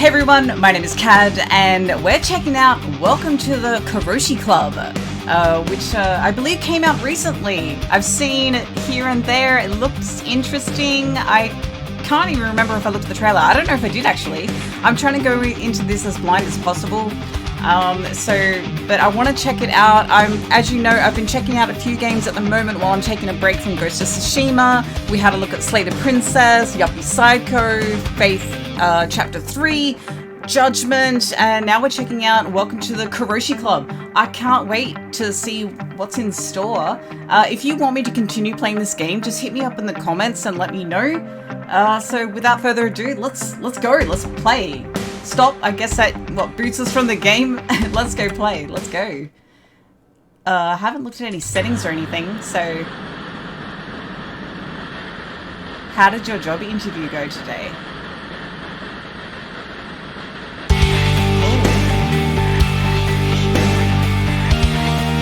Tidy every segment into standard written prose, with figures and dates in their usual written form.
Hey everyone, my name is Cad, and we're checking out Welcome to the Karoshi Club, which I believe came out recently. I've seen it here and there. It looks interesting. I can't even remember if I looked at the trailer. I don't know if I did actually. I'm trying to go into this as blind as possible. But I want to check it out. As you know, I've been checking out a few games at the moment while I'm taking a break from Ghost of Tsushima. We had a look at Slay the Princess, Yuppie Psycho, Faith Chapter 3, Judgment, and now we're checking out Welcome to the Karoshi Club. I can't wait to see what's in store. If you want me to continue playing this game, just hit me up in the comments and let me know. So without further ado, let's go. Let's play. Stop, I guess that boots us from the game. Let's go play. Let's go. I haven't looked at any settings or anything, so... How did your job interview go today?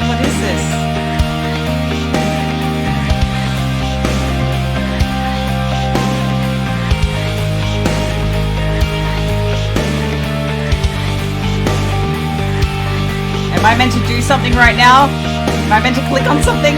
What is this? Am I meant to do something right now? Am I meant to click on something?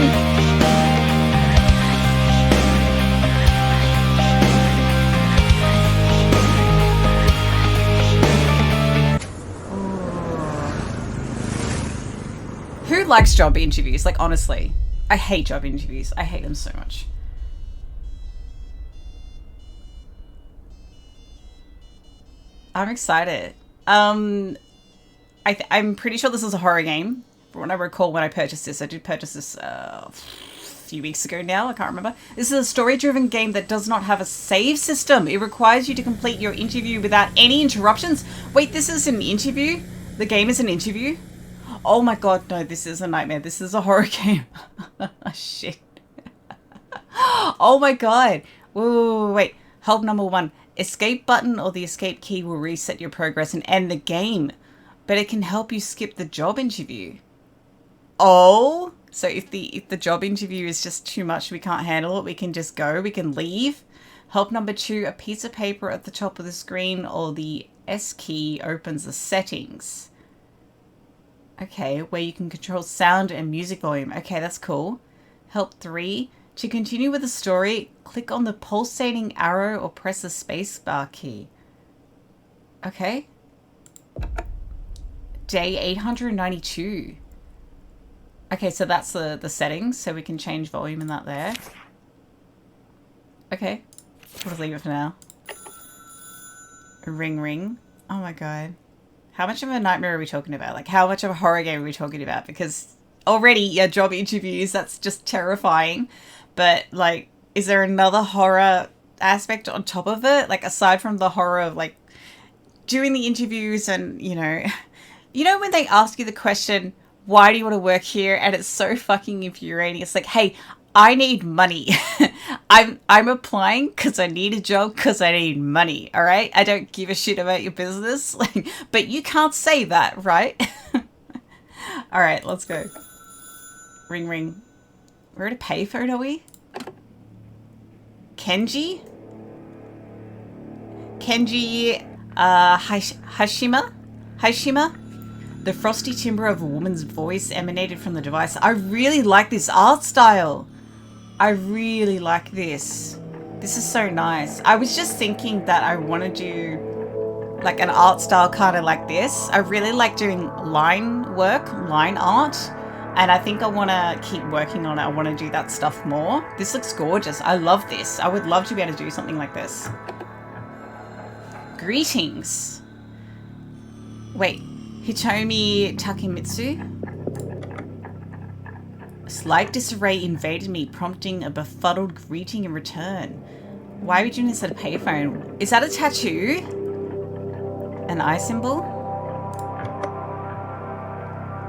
Who likes job interviews? Like, honestly. I hate job interviews. I hate them so much. I'm excited. I'm pretty sure this is a horror game. From what I recall when I purchased this. I did purchase this a few weeks ago now. I can't remember. This is a story-driven game that does not have a save system. It requires you to complete your interview without any interruptions. Wait, this is an interview? The game is an interview? Oh my god, no, this is a nightmare. This is a horror game. Shit. Oh my god. Whoa, wait. Help number 1. Escape button or the escape key will reset your progress and end the game. But it can help you skip the job interview. Oh, so if the job interview is just too much, we can't handle it, we can just go, we can leave. Help number 2, a piece of paper at the top of the screen or the S key opens the settings. Okay, where you can control sound and music volume. Okay, that's cool. Help 3, to continue with the story, click on the pulsating arrow or press the spacebar key. Okay. Day 892. Okay, so that's the settings, so we can change volume in that there. Okay, we'll just leave it for now. Ring ring. Oh my god. How much of a nightmare are we talking about? Like, how much of a horror game are we talking about? Because already, yeah, job interviews, that's just terrifying. But, like, is there another horror aspect on top of it? Like, aside from the horror of, like, doing the interviews and, you know... You know when they ask you the question, why do you want to work here? And it's so fucking infuriating. It's like, hey, I need money. I'm applying because I need a job because I need money. All right. I don't give a shit about your business. Like, but you can't say that, right? All right, let's go. Ring, ring. We're at a payphone, are we? Kenji? Kenji, Hashima? The frosty timbre of a woman's voice emanated from the device. I really like this art style. I really like this. This is so nice. I was just thinking that I want to do like an art style kind of like this. I really like doing line work, line art. And I think I want to keep working on it. I want to do that stuff more. This looks gorgeous. I love this. I would love to be able to do something like this. Greetings. Wait. Hitomi Takemitsu? A slight disarray invaded me, prompting a befuddled greeting in return. Why are we doing this at a payphone? Is that a tattoo? An eye symbol?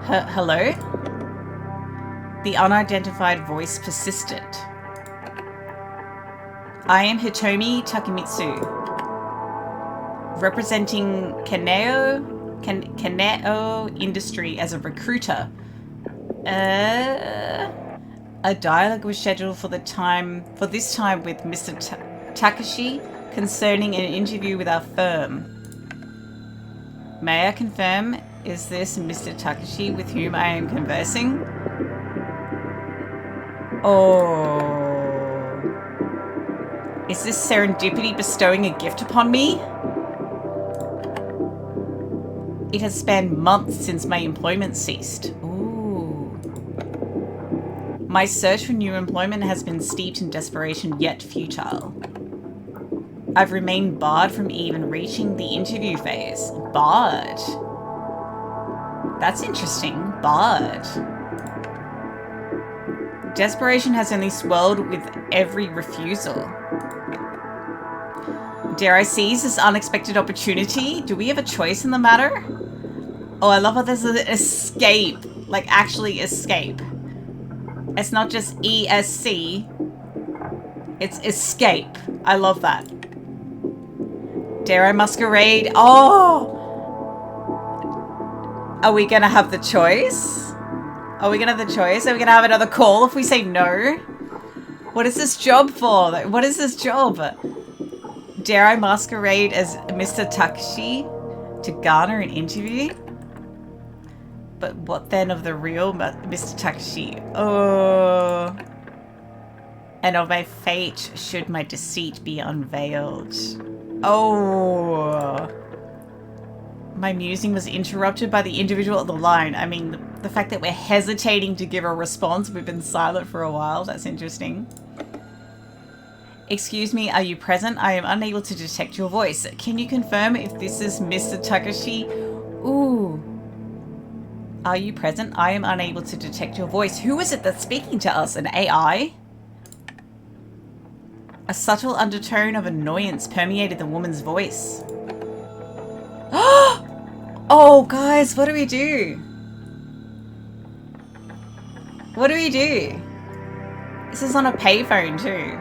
Hello? The unidentified voice persisted. I am Hitomi Takemitsu, representing Kaneo Industry as a recruiter. A dialogue was scheduled for this time with Mr. Takashi concerning an interview with our firm. May I confirm, is this Mr. Takashi with whom I am conversing? Oh. Is this serendipity bestowing a gift upon me? It has spanned months since my employment ceased. Ooh. My search for new employment has been steeped in desperation yet futile. I've remained barred from even reaching the interview phase. Barred? That's interesting. Barred. Desperation has only swelled with every refusal. Dare I seize this unexpected opportunity? Do we have a choice in the matter? Oh, I love how there's an escape. Like, actually escape. It's not just ESC. It's escape. I love that. Dare I masquerade? Oh! Are we gonna have the choice? Are we gonna have the choice? Are we gonna have another call if we say no? What is this job for? What is this job? Dare I masquerade as Mr. Takashi to garner an interview? But what then of the real Mr. Takashi? Oh. And of my fate should my deceit be unveiled. Oh. My musing was interrupted by the individual at the line. I mean, the fact that we're hesitating to give a response. We've been silent for a while. That's interesting. Excuse me, are you present? I am unable to detect your voice. Can you confirm if this is Mr. Takashi? Ooh. Are you present? I am unable to detect your voice. Who is it that's speaking to us? An AI? A subtle undertone of annoyance permeated the woman's voice. Oh, guys, what do we do? What do we do? This is on a payphone too.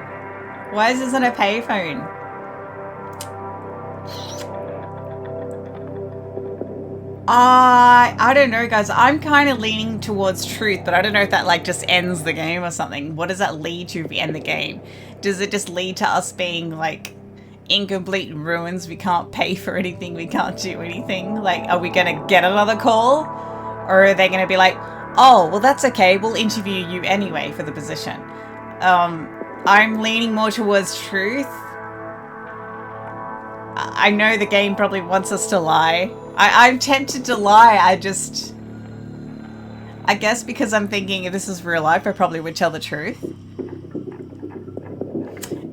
Why is this on a payphone? I don't know, guys. I'm kind of leaning towards truth, but I don't know if that like just ends the game or something. What does that lead to if we end the game? Does it just lead to us being like incomplete ruins? We can't pay for anything. We can't do anything. Like, are we going to get another call? Or are they going to be like, oh, well, that's okay. We'll interview you anyway for the position. I'm leaning more towards truth. I know the game probably wants us to lie. I'm tempted to lie. I guess because I'm thinking if this is real life, I probably would tell the truth.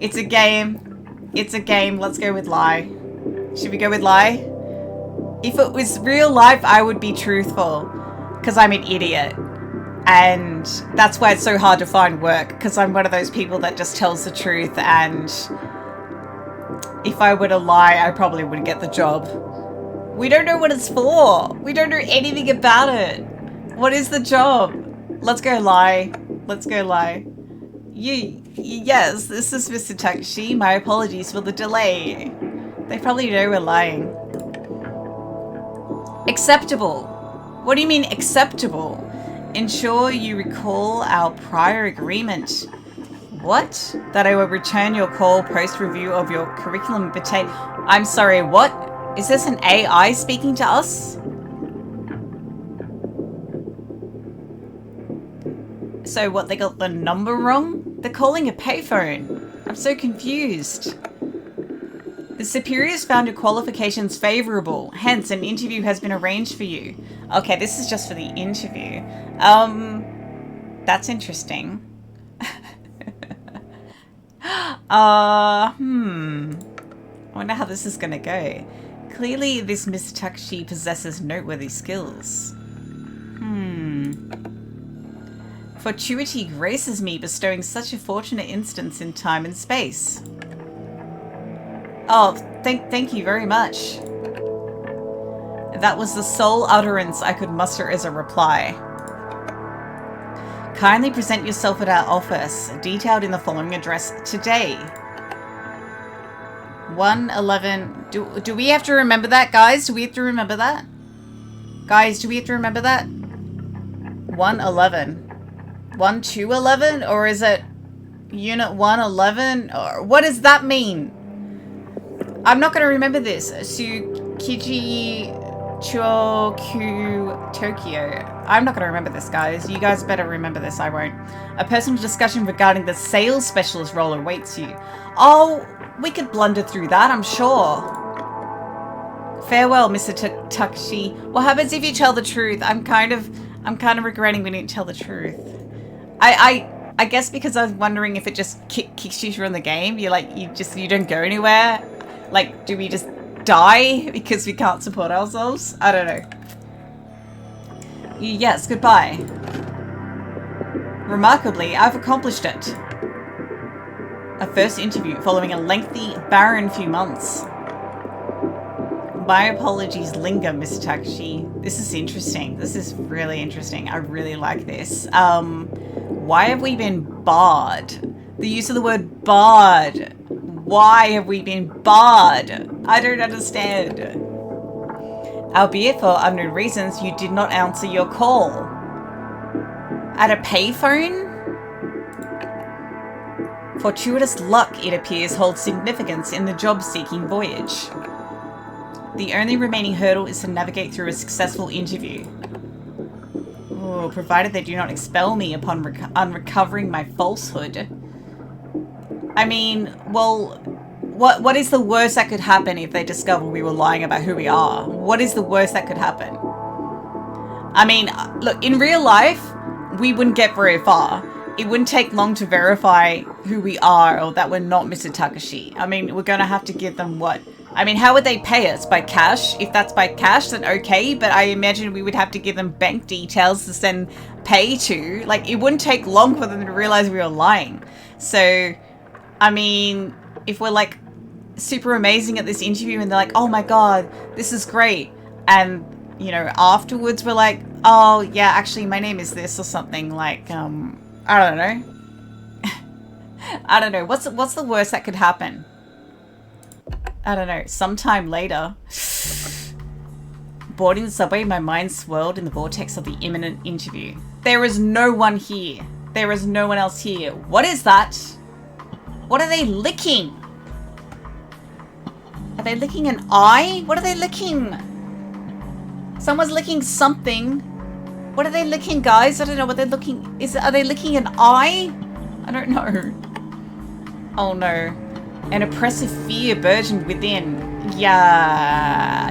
It's a game. It's a game. Let's go with lie. Should we go with lie? If it was real life, I would be truthful because I'm an idiot. And that's why it's so hard to find work, because I'm one of those people that just tells the truth, and if I were to lie, I probably wouldn't get the job. We don't know what it's for. We don't know anything about it. What is the job? Let's go lie. Let's go lie. Yes, this is Mr. Takashi. My apologies for the delay. They probably know we're lying. Acceptable. What do you mean acceptable? Ensure you recall our prior agreement. What? That I will return your call post-review of your curriculum vitae. I'm sorry, what? Is this an AI speaking to us? So what, they got the number wrong? They're calling a payphone. I'm so confused. The superiors found your qualifications favorable. Hence, an interview has been arranged for you. Okay, this is just for the interview. That's interesting. I wonder how this is gonna go. Clearly, this Miss Takashi possesses noteworthy skills. Fortuity graces me, bestowing such a fortunate instance in time and space. Oh, thank you very much. That was the sole utterance I could muster as a reply. Kindly present yourself at our office, detailed in the following address today. 111. Do we have to remember that, guys? Do we have to remember that? Guys, do we have to remember that? 111. 1211? Or is it Unit 111? Or what does that mean? I'm not going to remember this. Tsukiji Chokyu Tokyo. I'm not going to remember this, guys. You guys better remember this. I won't. A personal discussion regarding the sales specialist role awaits you. Oh, we could blunder through that, I'm sure. Farewell, Mr. Takashi. What happens if you tell the truth? I'm kind of regretting we didn't tell the truth. I guess because I was wondering if it just kicks you from the game. You don't go anywhere. Like, do we just die because we can't support ourselves? I don't know. Yes, goodbye. Remarkably, I've accomplished it. A first interview following a lengthy, barren few months. My apologies linger, Mr. Takashi. This is interesting. This is really interesting. I really like this. Why have we been barred? The use of the word barred. Why have we been barred? I don't understand. Albeit for unknown reasons, you did not answer your call. At a payphone? Fortuitous luck, it appears, holds significance in the job-seeking voyage. The only remaining hurdle is to navigate through a successful interview. Ooh, provided they do not expel me upon uncovering my falsehood. I mean, well, what is the worst that could happen if they discover we were lying about who we are? What is the worst that could happen? I mean, look, in real life, we wouldn't get very far. It wouldn't take long to verify who we are or that we're not Mr. Takashi. I mean, we're going to have to give them what? I mean, how would they pay us? By cash? If that's by cash, then okay. But I imagine we would have to give them bank details to send pay to. Like, it wouldn't take long for them to realize we were lying. So, I mean, if we're like super amazing at this interview and they're like, oh my God, this is great. And, you know, afterwards we're like, oh yeah, actually my name is this or something like, I don't know. I don't know. What's the worst that could happen? I don't know. Sometime later. Boarding the subway, my mind swirled in the vortex of the imminent interview. There is no one here. There is no one else here. What is that? What are they licking? Are they licking an eye? What are they licking? Someone's licking something. What are they licking, guys? I don't know what they're looking. Are they licking an eye? I don't know. Oh no. An oppressive fear burgeoned within. Yeah.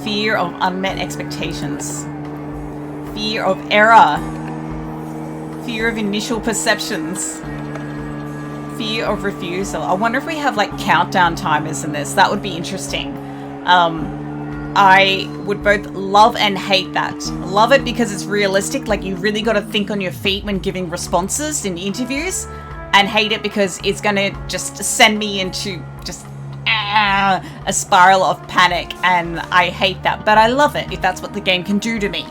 Fear of unmet expectations. Fear of error. Fear of initial perceptions. Fear of refusal. I wonder if we have like countdown timers in this. That would be interesting. I would both love and hate that. Love it because it's realistic, like you really got to think on your feet when giving responses in interviews, and hate it because it's going to just send me into just a spiral of panic, and I hate that. But I love it if that's what the game can do to me.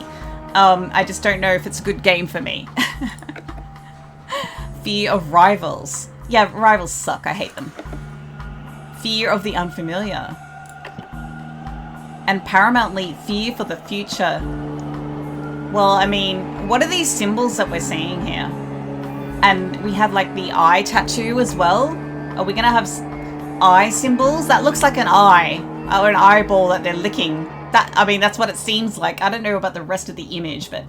I just don't know if it's a good game for me. Fear of rivals. Yeah, rivals suck. I hate them. Fear of the unfamiliar. And paramountly, fear for the future. Well, I mean, what are these symbols that we're seeing here? And we have like the eye tattoo as well. Are we gonna have eye symbols? That looks like an eye or an eyeball that they're licking. I mean, that's what it seems like. I don't know about the rest of the image, but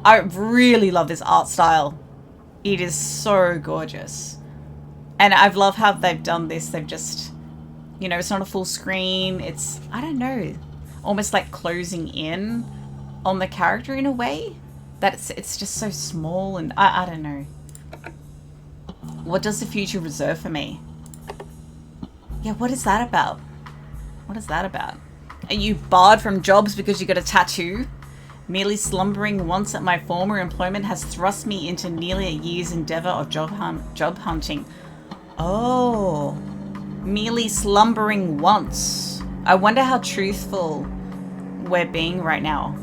I really love this art style. It is so gorgeous. And I love how they've done this. They've just, you know, it's not a full screen. It's, I don't know, almost like closing in on the character in a way that it's just so small, and I don't know. What does the future reserve for me? Yeah, what is that about? What is that about? Are you barred from jobs because you got a tattoo? Merely slumbering once at my former employment has thrust me into nearly a year's endeavor of job hunting. Oh, merely slumbering once. I wonder how truthful we're being right now.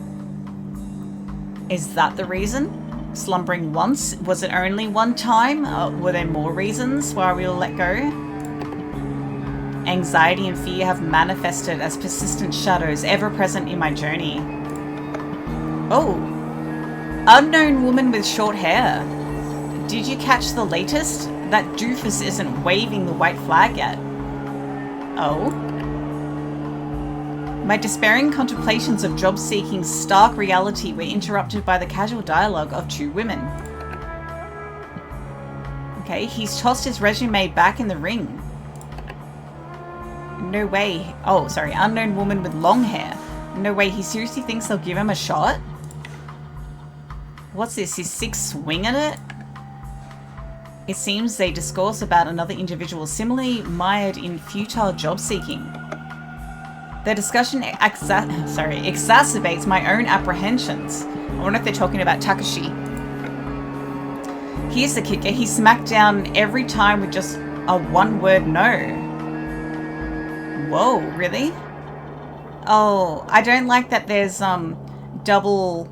Is that the reason? Slumbering once? Was it only one time? Were there more reasons why we were let go? Anxiety and fear have manifested as persistent shadows ever present in my journey. Oh, unknown woman with short hair. Did you catch the latest? That doofus isn't waving the white flag yet. Oh? My despairing contemplations of job-seeking's stark reality were interrupted by the casual dialogue of two women. Okay, he's tossed his resume back in the ring. No way. Oh, sorry. Unknown woman with long hair. No way. He seriously thinks they'll give him a shot? What's this? His sixth swing at it? It seems they discourse about another individual similarly mired in futile job seeking. Their discussion exacerbates my own apprehensions. I wonder if they're talking about Takashi. Here's the kicker. He smacked down every time with just a one-word no. Whoa, really? Oh, I don't like that there's double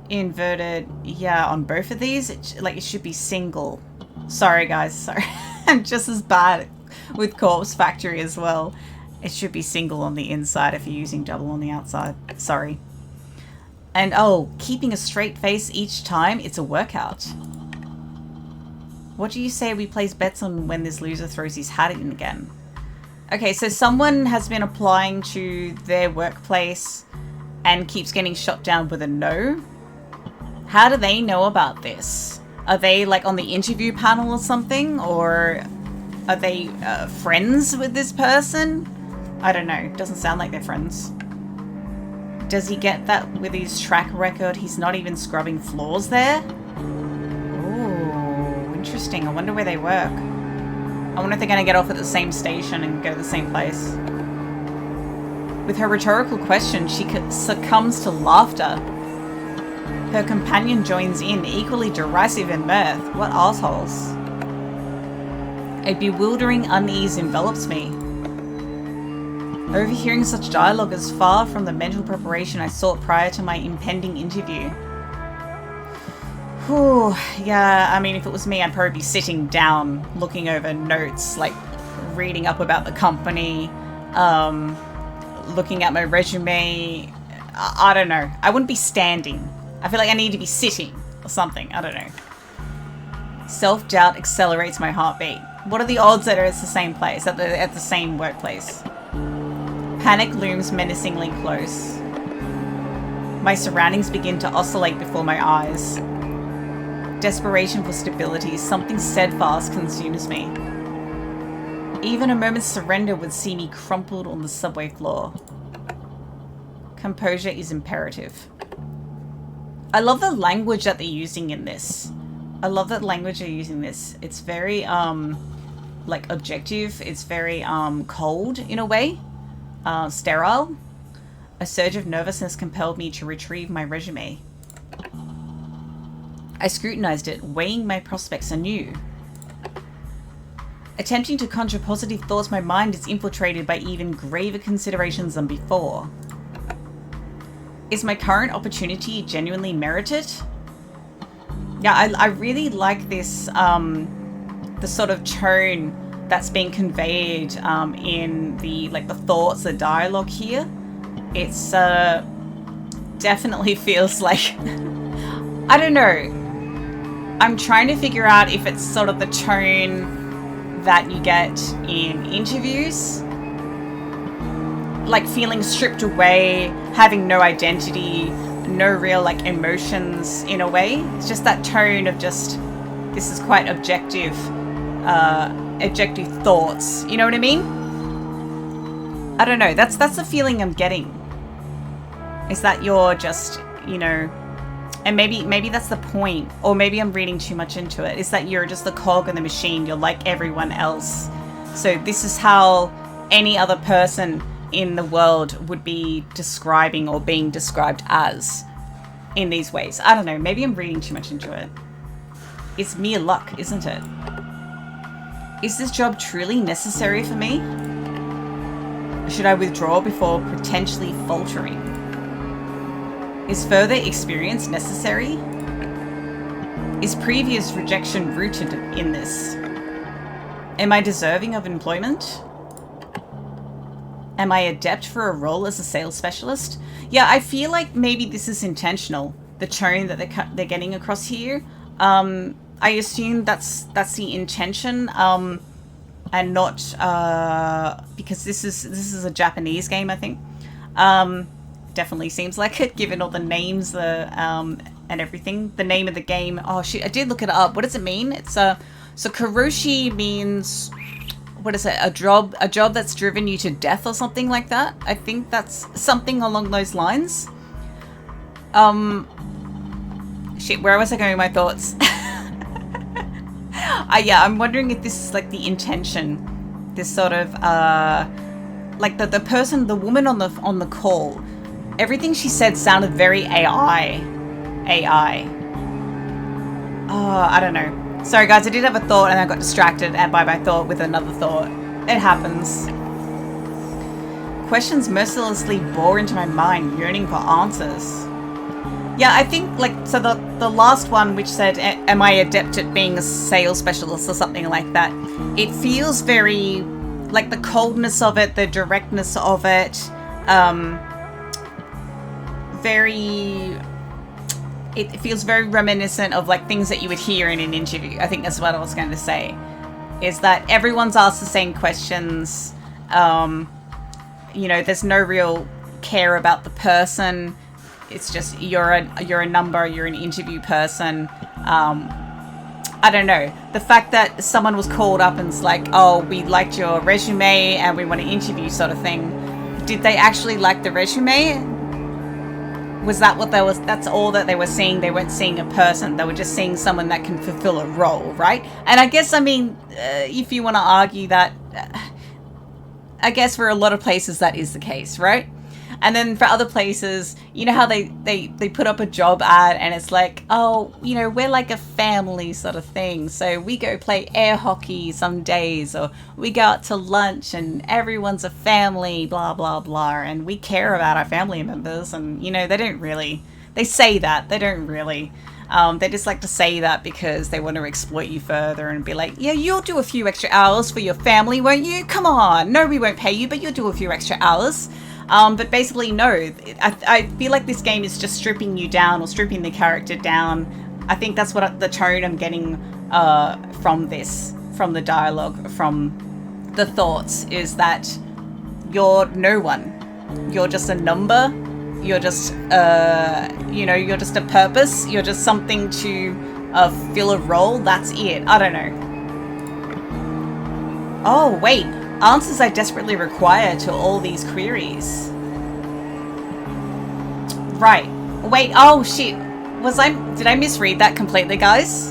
inverted, yeah, on both of these. It should be single. Sorry, guys, sorry. I'm just as bad with Corpse Factory as well. It should be single on the inside if you're using double on the outside. Sorry. And oh, keeping a straight face each time, it's a workout. What do you say we place bets on when this loser throws his hat in again? Okay, so someone has been applying to their workplace and keeps getting shot down with a no. How do they know about this? Are they like on the interview panel or something? Or are they friends with this person? I don't know. Doesn't sound like they're friends. Does he get that with his track record? He's not even scrubbing floors there? Ooh, interesting. I wonder where they work. I wonder if they're going to get off at the same station and go to the same place. With her rhetorical question, she succumbs to laughter. Her companion joins in, equally derisive in mirth. What assholes. A bewildering unease envelops me. Overhearing such dialogue is far from the mental preparation I sought prior to my impending interview. Whew, yeah, I mean, if it was me, I'd probably be sitting down, looking over notes, like reading up about the company, looking at my resume. I don't know. I wouldn't be standing. I feel like I need to be sitting or something. I don't know. Self-doubt accelerates my heartbeat. What are the odds that it's the same place, at the same workplace? Panic looms menacingly close. My surroundings begin to oscillate before my eyes. Desperation for stability, something steadfast consumes me. Even a moment's surrender would see me crumpled on the subway floor. Composure is imperative. I love the language that they're using in this. I love that language they're using this. It's very, like, objective. It's very, cold, in a way. Sterile. A surge of nervousness compelled me to retrieve my resume. I scrutinized it, weighing my prospects anew. Attempting to conjure positive thoughts, my mind is infiltrated by even graver considerations than before. Is my current opportunity genuinely merited? Yeah, I really like this, the sort of tone that's being conveyed in the thoughts, the dialogue here. It's definitely feels like I don't know. I'm trying to figure out if it's sort of the tone that you get in interviews, like feeling stripped away, having no identity, no real like emotions in a way. It's just that tone of just, this is quite objective thoughts, you know what I mean? I don't know, that's the feeling I'm getting, is that you're just, you know, and maybe that's the point, or maybe I'm reading too much into it, is that you're just the cog in the machine, you're like everyone else. So this is how any other person in the world would be describing or being described as in these ways. I don't know, maybe I'm reading too much into it. It's mere luck, isn't it? Is this job truly necessary for me? Should I withdraw before potentially faltering? Is further experience necessary? Is previous rejection rooted in this? Am I deserving of employment? Am I adept for a role as a sales specialist? Yeah, I feel like maybe this is intentional. The tone that they're getting across here. I assume that's the intention, and not because this is a Japanese game, I think. Definitely seems like it, given all the names, and everything. The name of the game. Oh shit! I did look it up. What does it mean? It's so Karoshi means, what is it? A job that's driven you to death or something like that. I think that's something along those lines. Shit. Where was I going with my thoughts? Yeah, I'm wondering if this is like the intention. This sort of like the person, the woman on the call. Everything she said sounded very AI. I don't know. Sorry guys, I did have a thought and I got distracted by my thought with another thought. It happens. Questions mercilessly bore into my mind, yearning for answers. Yeah, I think like, so the last one, which said, am I adept at being a sales specialist or something like that? It feels very, like the coldness of it, the directness of it, it feels very reminiscent of like things that you would hear in an interview. I think that's what I was going to say, is that everyone's asked the same questions. You know, there's no real care about the person. It's just you're a number, you're an interview person. I don't know. The fact that someone was called up and it's like, oh, we liked your resume and we want to interview sort of thing. Did they actually like the resume? Was that what that's all that they were seeing? They weren't seeing a person. They were just seeing someone that can fulfill a role, right? And I guess, I mean, if you want to argue that, I guess for a lot of places that is the case, right? And then for other places, you know how they put up a job ad and it's like, oh, you know, we're like a family sort of thing. So we go play air hockey some days, or we go out to lunch and everyone's a family, blah, blah, blah. And we care about our family members. And, you know, they say that. They don't really. They just like to say that because they want to exploit you further and be like, yeah, you'll do a few extra hours for your family, won't you? Come on. No, we won't pay you, but you'll do a few extra hours. But basically, no. I feel like this game is just stripping you down, or stripping the character down. I think that's what the tone I'm getting from this, from the dialogue, from the thoughts, is that you're no one. You're just a number. You're just, you know, you're just a purpose. You're just something to fill a role. That's it. I don't know. Oh, wait. Answers I desperately require to all these queries. Right. Wait, oh shit. Did I misread that completely, guys?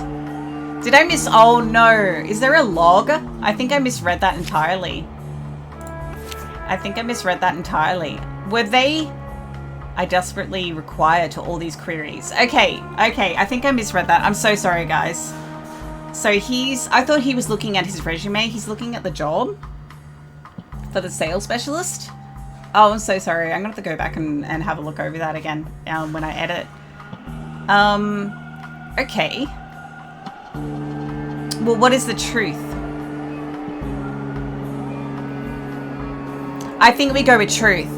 Did I oh no. Is there a log? I think I misread that entirely. Were they, I desperately require to all these queries. Okay, I think I misread that. I'm so sorry, guys. So I thought he was looking at his resume. He's looking at the job for the sales specialist. Oh, I'm so sorry. I'm gonna have to go back and have a look over that again when I edit. Okay. Well, what is the truth? I think we go with truth.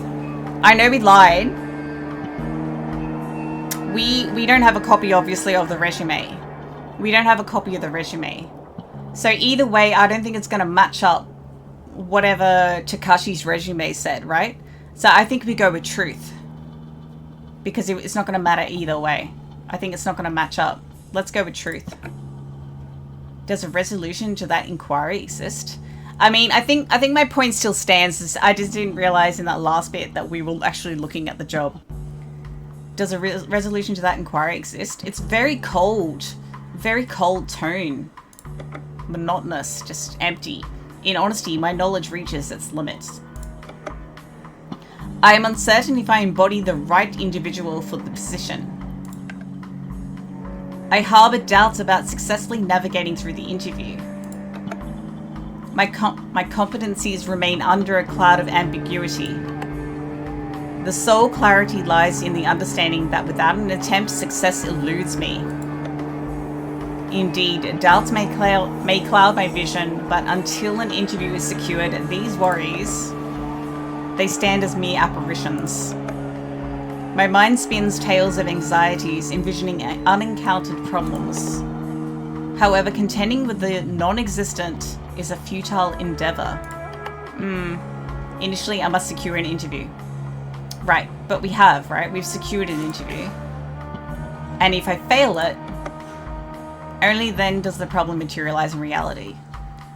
I know we lied. We don't have a copy, obviously, of the resume. We don't have a copy of the resume. So either way, I don't think it's going to match up whatever Takashi's resume said, right? So I think we go with truth. Because it's not going to matter either way. I think it's not going to match up. Let's go with truth. Does a resolution to that inquiry exist? I mean, I think my point still stands. I just didn't realize in that last bit that we were actually looking at the job. Does a resolution to that inquiry exist? It's very cold tone. Monotonous, just empty. In honesty, my knowledge reaches its limits. I am uncertain if I embody the right individual for the position. I harbor doubts about successfully navigating through the interview. My competencies remain under a cloud of ambiguity. The sole clarity lies in the understanding that without an attempt, success eludes me. Indeed, doubts may cloud my vision, but until an interview is secured, these worries, they stand as mere apparitions. My mind spins tales of anxieties, envisioning unencountered problems. However, contending with the non-existent is a futile endeavor. Initially, I must secure an interview. Right, but we have, right? We've secured an interview. And if I fail it, only then does the problem materialize in reality.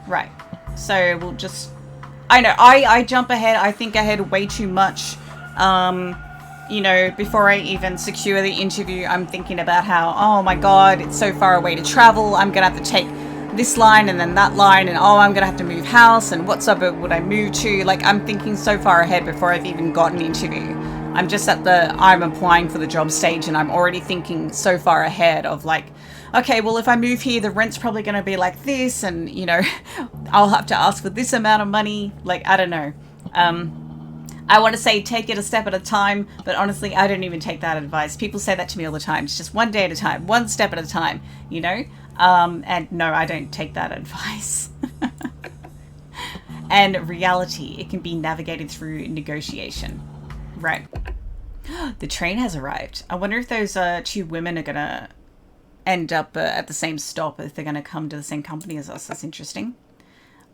Right. So we'll just... I know, I jump ahead. I think ahead way too much. You know, before I even secure the interview, I'm thinking about how, oh my god, it's so far away to travel. I'm going to have to take this line and then that line. And oh, I'm going to have to move house. And what suburb would I move to? Like, I'm thinking so far ahead before I've even got an interview. I'm just at the I'm applying for the job stage and I'm already thinking so far ahead of like, okay, well, if I move here, the rent's probably going to be like this and, you know, I'll have to ask for this amount of money. Like, I don't know. I want to say take it a step at a time, but honestly, I don't even take that advice. People say that to me all the time. It's just one day at a time, one step at a time, you know? And no, I don't take that advice. And reality, it can be navigated through negotiation. Right. The train has arrived. I wonder if those two women are going to end up at the same stop, if they're going to come to the same company as us. That's interesting.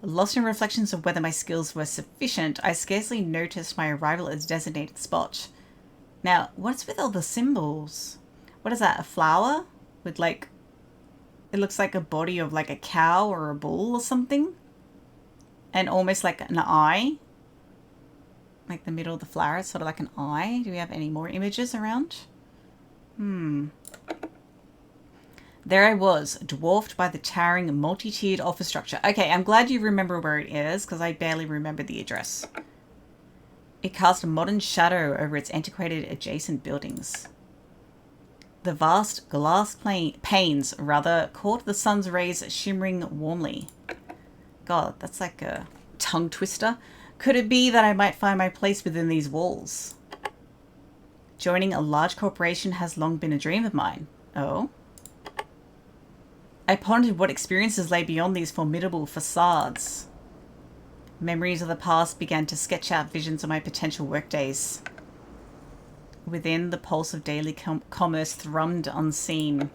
Lost in reflections of whether my skills were sufficient, I scarcely noticed my arrival at a designated spot. Now, what's with all the symbols? What is that, a flower? With like, it looks like a body of like a cow or a bull or something. And almost like an eye. Like the middle of the flower, it's sort of like an eye. Do we have any more images around? There I was, dwarfed by the towering multi-tiered office structure. Okay, I'm glad you remember where it is, because I barely remember the address. It cast a modern shadow over its antiquated adjacent buildings. The vast glass panes, caught the sun's rays shimmering warmly. God, that's like a tongue twister. Could it be that I might find my place within these walls? Joining a large corporation has long been a dream of mine. Oh? I pondered what experiences lay beyond these formidable facades. Memories of the past began to sketch out visions of my potential workdays. Within, the pulse of daily commerce thrummed unseen.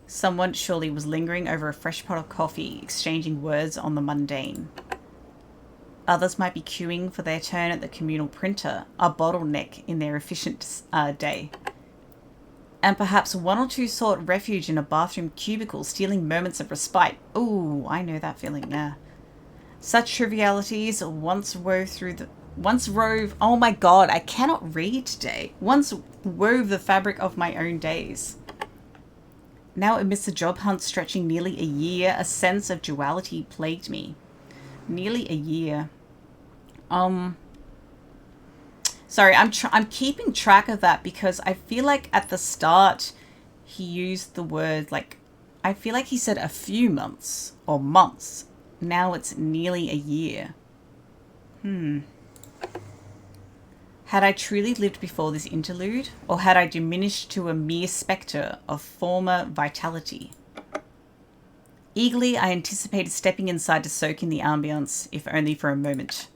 Someone surely was lingering over a fresh pot of coffee, exchanging words on the mundane. Others might be queuing for their turn at the communal printer, a bottleneck in their efficient day. And perhaps one or two sought refuge in a bathroom cubicle, stealing moments of respite. Ooh, I know that feeling, yeah. Such trivialities once wove, oh my god, I cannot read today. Once wove the fabric of my own days. Now amidst the job hunt stretching nearly a year, a sense of duality plagued me. Nearly a year. Sorry, I'm keeping track of that because I feel like at the start he used the word like, I feel like he said a few months or months. Now it's nearly a year. Had I truly lived before this interlude, or had I diminished to a mere spectre of former vitality? Eagerly, I anticipated stepping inside to soak in the ambience, if only for a moment.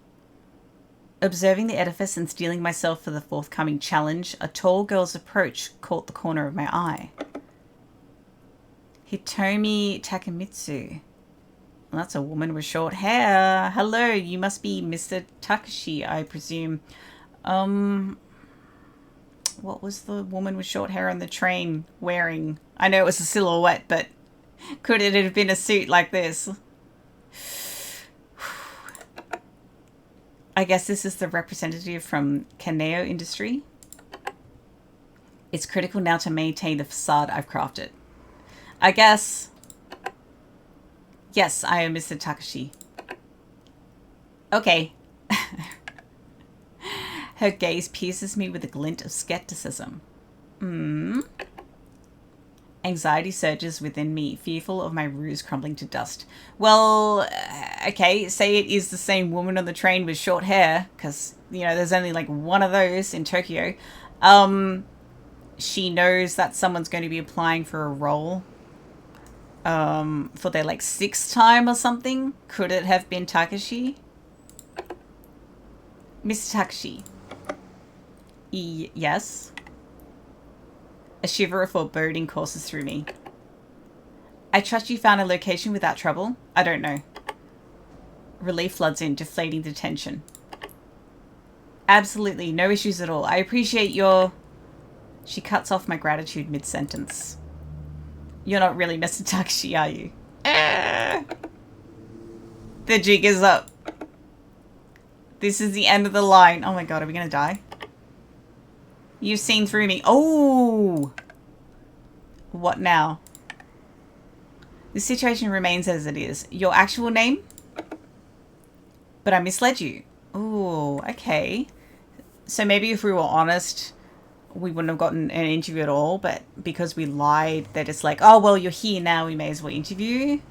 Observing the edifice and steeling myself for the forthcoming challenge, a tall girl's approach caught the corner of my eye. Hitomi Takemitsu. Well, that's a woman with short hair. Hello, you must be Mr. Takashi, I presume. What was the woman with short hair on the train wearing? I know it was a silhouette, but could it have been a suit like this? I guess this is the representative from Kaneo Industry. It's critical now to maintain the facade I've crafted. I guess. Yes, I am Mr. Takashi. Okay. Her gaze pierces me with a glint of skepticism. Anxiety surges within me, fearful of my ruse crumbling to dust. Well, okay, say it is the same woman on the train with short hair, because, you know, there's only like one of those in Tokyo. She knows that someone's going to be applying for a role for their like 6th time or something. Could it have been Takashi? Mr. Takashi. Yes? A shiver of foreboding courses through me. I trust you found a location without trouble? I don't know. Relief floods in, deflating the tension. Absolutely. No issues at all. I appreciate your... She cuts off my gratitude mid-sentence. You're not really Mr. Takashi, are you? The jig is up. This is the end of the line. Oh my god, are we gonna die? You've seen through me. Oh! What now? The situation remains as it is. Your actual name? But I misled you. Oh, okay. So maybe if we were honest, we wouldn't have gotten an interview at all, but because we lied, they're just like, oh, well, you're here now, we may as well interview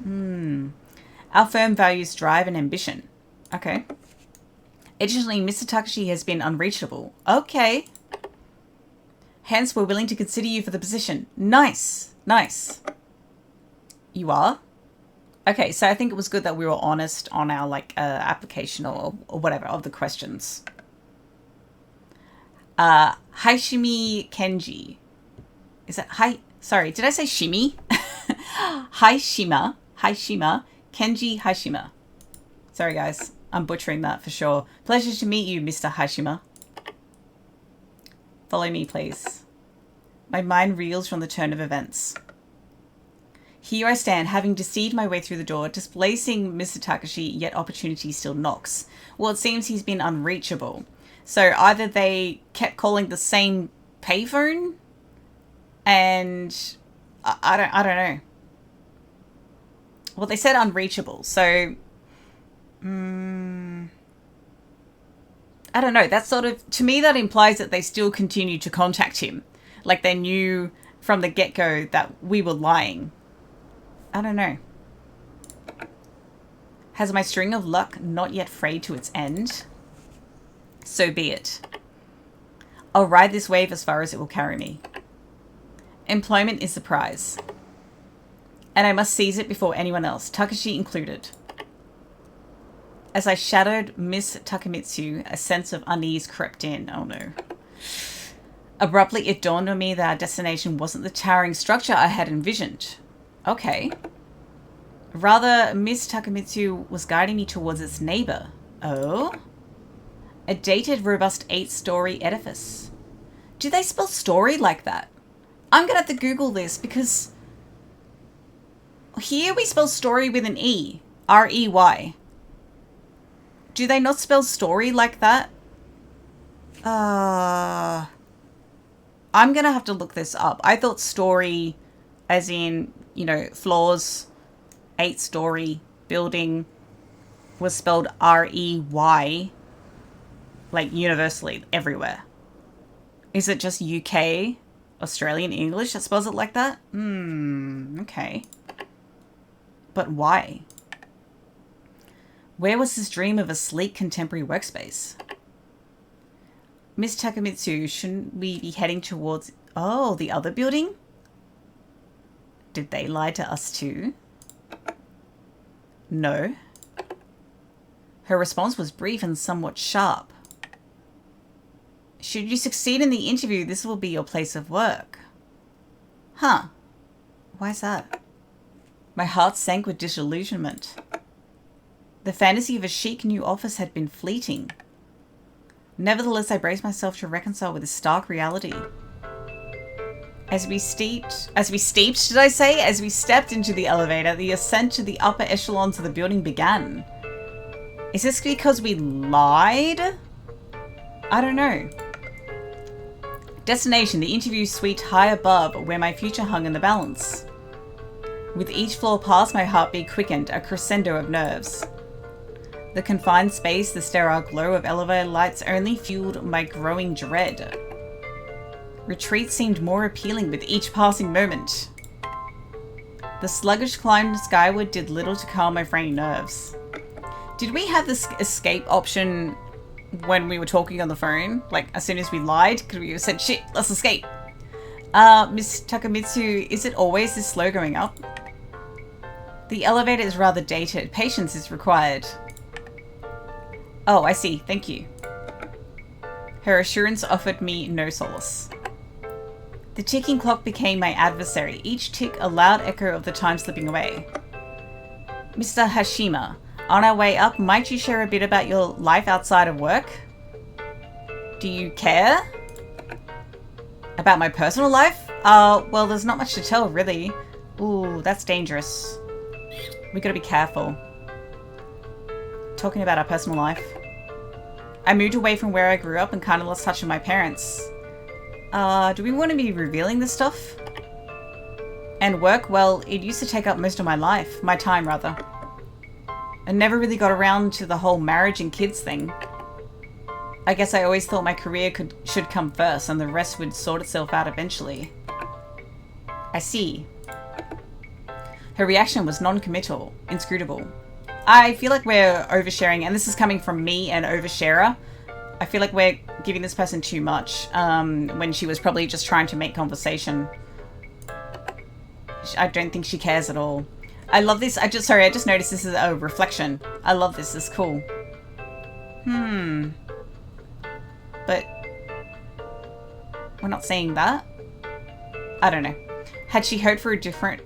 you. Our firm values drive and ambition. Okay. Additionally, Mr. Takashi has been unreachable. Okay. Hence, we're willing to consider you for the position. Nice. Nice. You are? Okay, so I think it was good that we were honest on our, like, application or whatever of the questions. Haishimi Kenji. Is that... Sorry, did I say shimi? Haishima Kenji Haishima. Sorry, guys. I'm butchering that for sure. Pleasure to meet you, Mr. Haishima. Follow me, please. My mind reels from the turn of events. Here I stand, having deceived my way through the door, displacing Mr. Takashi, yet opportunity still knocks. Well, it seems he's been unreachable. So either they kept calling the same payphone, and I don't know. Well, they said unreachable, so I don't know. That sort of, to me, that implies that they still continue to contact him, like they knew from the get-go that we were lying. I don't know. Has my string of luck not yet frayed to its end? So be it. I'll ride this wave as far as it will carry me. Employment is the prize. And I must seize it before anyone else, Takashi included. As I shadowed Miss Takamitsu, a sense of unease crept in. Oh no. Abruptly, it dawned on me that our destination wasn't the towering structure I had envisioned. Okay. Rather, Miss Takamitsu was guiding me towards its neighbor. Oh? A dated, robust 8-story edifice. Do they spell story like that? I'm gonna have to Google this because here we spell story with an E. R-E-Y. Do they not spell story like that? I'm gonna have to look this up. I thought story as in, you know, floors, 8-story building was spelled R-E-Y, like universally everywhere. Is it just UK, Australian English that spells it like that? Okay. But why? Where was this dream of a sleek contemporary workspace? Miss Takamitsu, shouldn't we be heading towards... Oh, the other building? Did they lie to us too? No. Her response was brief and somewhat sharp. Should you succeed in the interview, this will be your place of work. Huh. Why's that? My heart sank with disillusionment. The fantasy of a chic new office had been fleeting. Nevertheless, I braced myself to reconcile with this stark reality. As we stepped into the elevator, the ascent to the upper echelons of the building began. Is this because we lied? I don't know. Destination, the interview suite high above where my future hung in the balance. With each floor past, my heartbeat quickened, a crescendo of nerves. The confined space, the sterile glow of elevator lights only fueled my growing dread. Retreat seemed more appealing with each passing moment. The sluggish climb skyward did little to calm my fraying nerves. Did we have this escape option when we were talking on the phone? Like, as soon as we lied, could we have said, shit, let's escape? Miss Takamitsu, is it always this slow going up? The elevator is rather dated. Patience is required. Oh, I see. Thank you. Her assurance offered me no solace. The ticking clock became my adversary, each tick a loud echo of the time slipping away. Mr. Hashima, on our way up, might you share a bit about your life outside of work? Do you care about my personal life? Well, there's not much to tell, really. Ooh, that's dangerous. We gotta be careful. Talking about our personal life. I moved away from where I grew up and kind of lost touch with my parents. Do we want to be revealing this stuff? And work? Well, it used to take up most of my life. My time, rather. I never really got around to the whole marriage and kids thing. I guess I always thought my career should come first and the rest would sort itself out eventually. I see. Her reaction was non-committal, inscrutable. I feel like we're oversharing, and this is coming from me, an oversharer. I feel like we're giving this person too much when she was probably just trying to make conversation. I don't think she cares at all. I love this. I just noticed this is a reflection. I love this. This is cool. But we're not seeing that. I don't know. Had she hoped for a different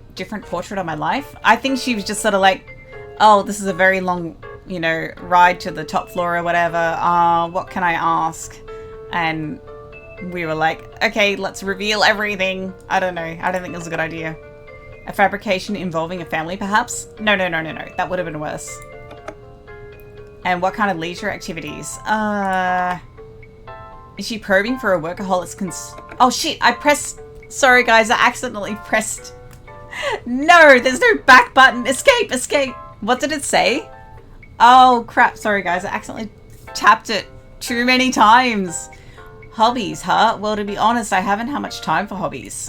portrait of my life? I think she was just sort of like, oh, this is a very long, you know, ride to the top floor or whatever. What can I ask? And we were like, okay, let's reveal everything. I don't know. I don't think it was a good idea. A fabrication involving a family, perhaps? No. That would have been worse. And what kind of leisure activities? Is she probing for a workaholic's oh shit, I pressed... Sorry guys, I accidentally pressed... No, there's no back button. Escape, escape. What did it say? Oh crap, sorry guys, I accidentally tapped it too many times. Hobbies, huh? Well, to be honest, I haven't had much time for hobbies.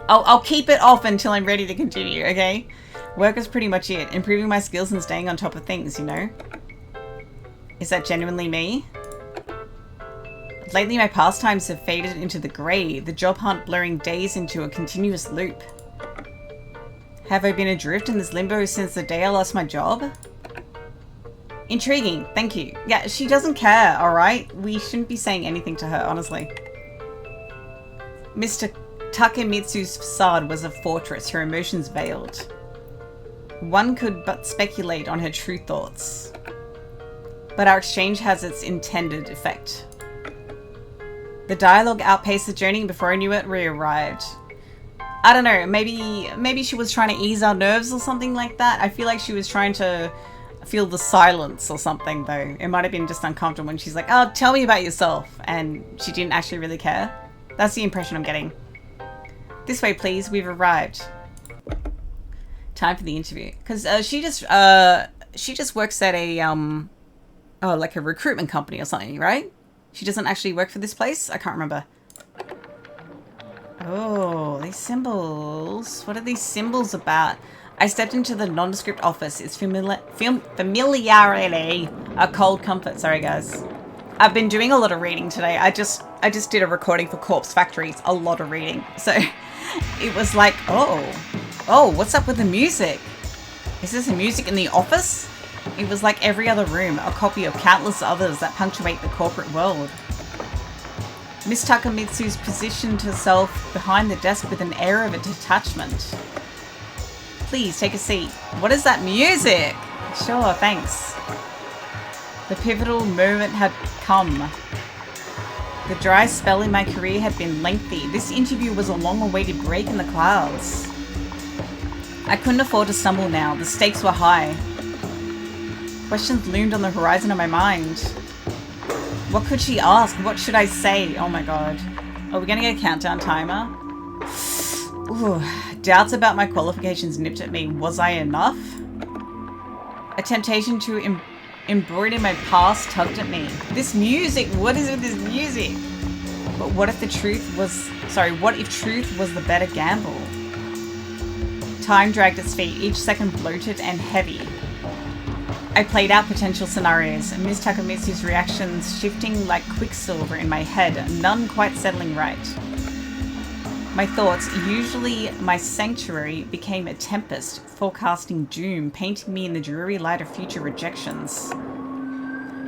I'll keep it off until I'm ready to continue, okay? Work is pretty much it. Improving my skills and staying on top of things, you know? Is that genuinely me? Lately, my pastimes have faded into the grey, the job hunt blurring days into a continuous loop. Have I been adrift in this limbo since the day I lost my job? Intriguing, thank you. Yeah, she doesn't care, alright? We shouldn't be saying anything to her, honestly. Mr. Takemitsu's facade was a fortress, her emotions veiled. One could but speculate on her true thoughts. But our exchange has its intended effect. The dialogue outpaced the journey, and before I knew it, we arrived. I don't know, maybe she was trying to ease our nerves or something like that. I feel like she was trying to feel the silence or something, though. It might have been just uncomfortable when she's like, oh, tell me about yourself. And she didn't actually really care. That's the impression I'm getting. This way, please. We've arrived. Time for the interview. Because she just works at a, like a recruitment company or something, right? She doesn't actually work for this place? I can't remember. Oh, these symbols. What are these symbols about? I stepped into the nondescript office. It's familiarity, a cold comfort. Sorry, guys. I've been doing a lot of reading today. I just did a recording for Corpse Factory. It's a lot of reading. So it was like, oh, what's up with the music? Is this the music in the office? It was like every other room, a copy of countless others that punctuate the corporate world. Miss Takemitsu's positioned herself behind the desk with an air of a detachment. Please take a seat. What is that music? Sure, thanks. The pivotal moment had come. The dry spell in my career had been lengthy. This interview was a long-awaited break in the clouds. I couldn't afford to stumble now. The stakes were high. Questions loomed on the horizon of my mind. What could she ask? What should I say? Oh my god. Are we gonna get a countdown timer? Ooh, doubts about my qualifications nipped at me. Was I enough? A temptation to embroider my past tugged at me. This music! What is it with this music? But what if truth was the better gamble? Time dragged its feet, each second bloated and heavy. I played out potential scenarios, and Ms. Takemitsu's reactions shifting like quicksilver in my head, none quite settling right. My thoughts, usually my sanctuary, became a tempest, forecasting doom, painting me in the dreary light of future rejections.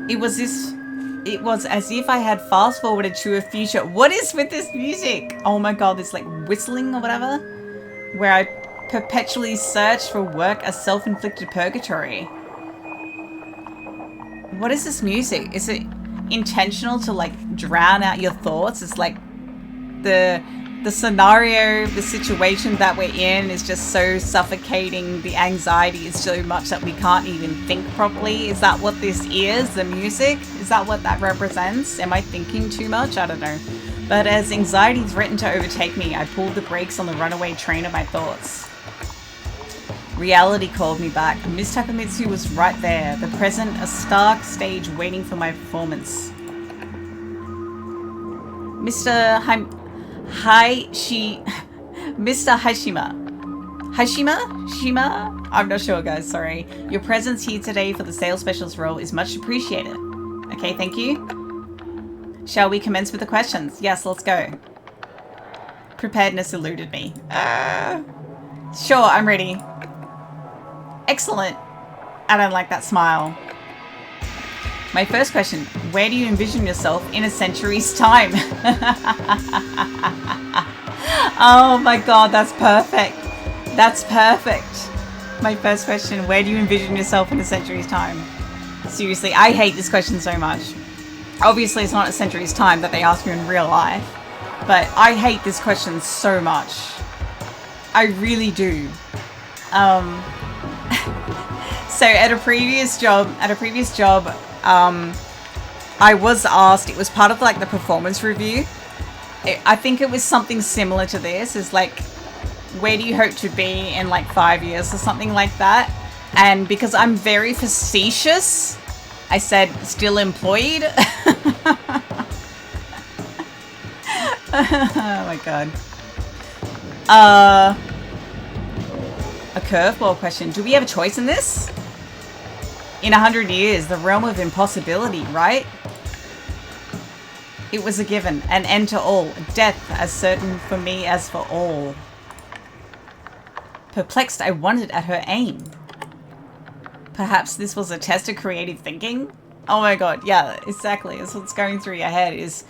It was as if I had fast-forwarded to a future. What is with this music? Oh my god, this like whistling or whatever, where I perpetually searched for work, a self-inflicted purgatory. What is this music? Is intentional to like drown out your thoughts. It's like the scenario, the situation that we're in is just so suffocating. The anxiety is so much that we can't even think properly. Is that what this is? The music? Is that what that represents? Am I thinking too much? I don't know. But as anxiety threatened to overtake me, I pulled the brakes on the runaway train of my thoughts. Reality called me back. Miss Takamitsu was right there, the present, a stark stage waiting for my performance. Mr. Hashima? I'm not sure, guys, sorry. Your presence here today for the sales specialist role is much appreciated. Okay, thank you. Shall we commence with the questions? Yes, let's go. Preparedness eluded me. Sure, I'm ready. Excellent. I don't like that smile. My first question, where do you envision yourself in a century's time? Oh my god, that's perfect. That's perfect. My first question, where do you envision yourself in a century's time? Seriously, I hate this question so much. Obviously, it's not a century's time that they ask you in real life, but I hate this question so much. I really do. So at a previous job, I was asked, it was part of like the performance review. I think it was something similar to this, is like, where do you hope to be in like 5 years or something like that? And because I'm very facetious, I said, still employed. Oh my god. A curveball question. Do we have a choice in this? In 100 years, the realm of impossibility, right? It was a given, an end to all, death as certain for me as for all. Perplexed, I wondered at her aim. Perhaps this was a test of creative thinking? Oh my god, yeah, exactly. That's what's going through your head is,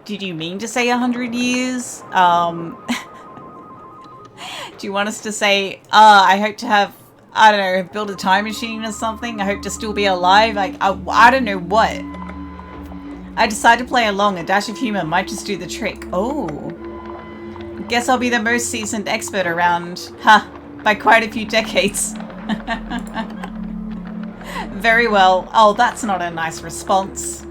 did you mean to say 100 years? Do you want us to say, I hope to have, I don't know, build a time machine or something? I hope to still be alive? Like, I don't know what. I decided to play along. A dash of humor might just do the trick. Oh. Guess I'll be the most seasoned expert around. Ha! By quite a few decades. Very well. Oh, that's not a nice response.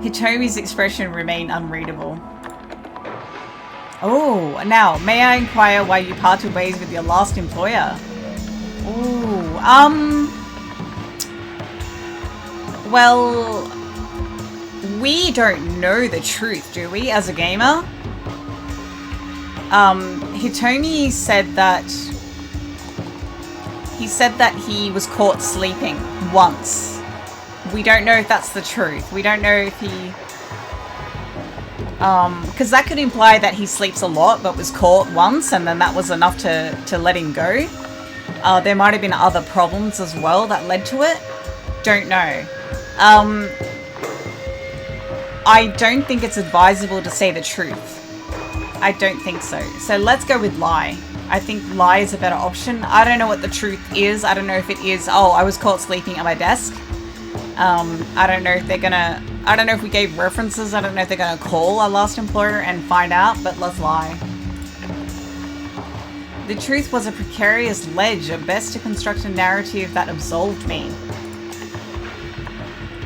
Hitomi's expression remained unreadable. Oh, now, may I inquire why you parted ways with your last employer? Ooh, well, we don't know the truth, do we, as a gamer? Hitomi said that he was caught sleeping once. We don't know if that's the truth. We don't know if he... because that could imply that he sleeps a lot but was caught once and then that was enough to let him go. There might have been other problems as well that led to it. Don't know. I don't think it's advisable to say the truth. I don't think so. So let's go with lie. I think lie is a better option. I don't know what the truth is. I don't know if it is, oh, I was caught sleeping at my desk. I don't know if they're gonna... I don't know if we gave references. I don't know if they're gonna call our last employer and find out, but let's lie. The truth was a precarious ledge, at best to construct a narrative that absolved me.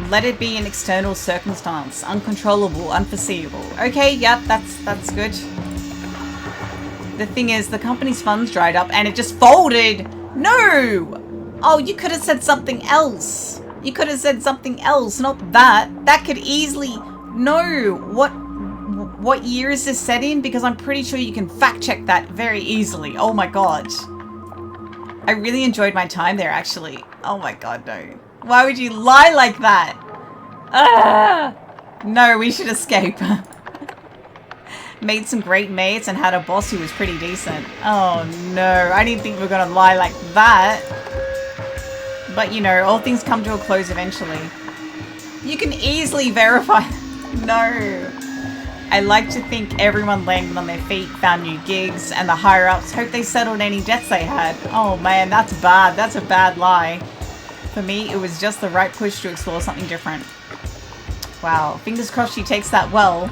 Let it be an external circumstance, uncontrollable, unforeseeable. Okay, yep, that's good. The thing is, the company's funds dried up and it just folded. No! Oh, you could have said something else. You could have said something else, not that. That could easily... No! What year is this set in? Because I'm pretty sure you can fact check that very easily. Oh my god. I really enjoyed my time there, actually. Oh my god, no. Why would you lie like that? Ah! No, we should escape. Made some great mates and had a boss who was pretty decent. Oh no, I didn't think we were gonna lie like that. But you know, all things come to a close eventually. You can easily verify. No. I like to think everyone landed on their feet, found new gigs, and the higher-ups hoped they settled any debts they had. Oh man, that's bad. That's a bad lie. For me, it was just the right push to explore something different. Wow, fingers crossed she takes that well.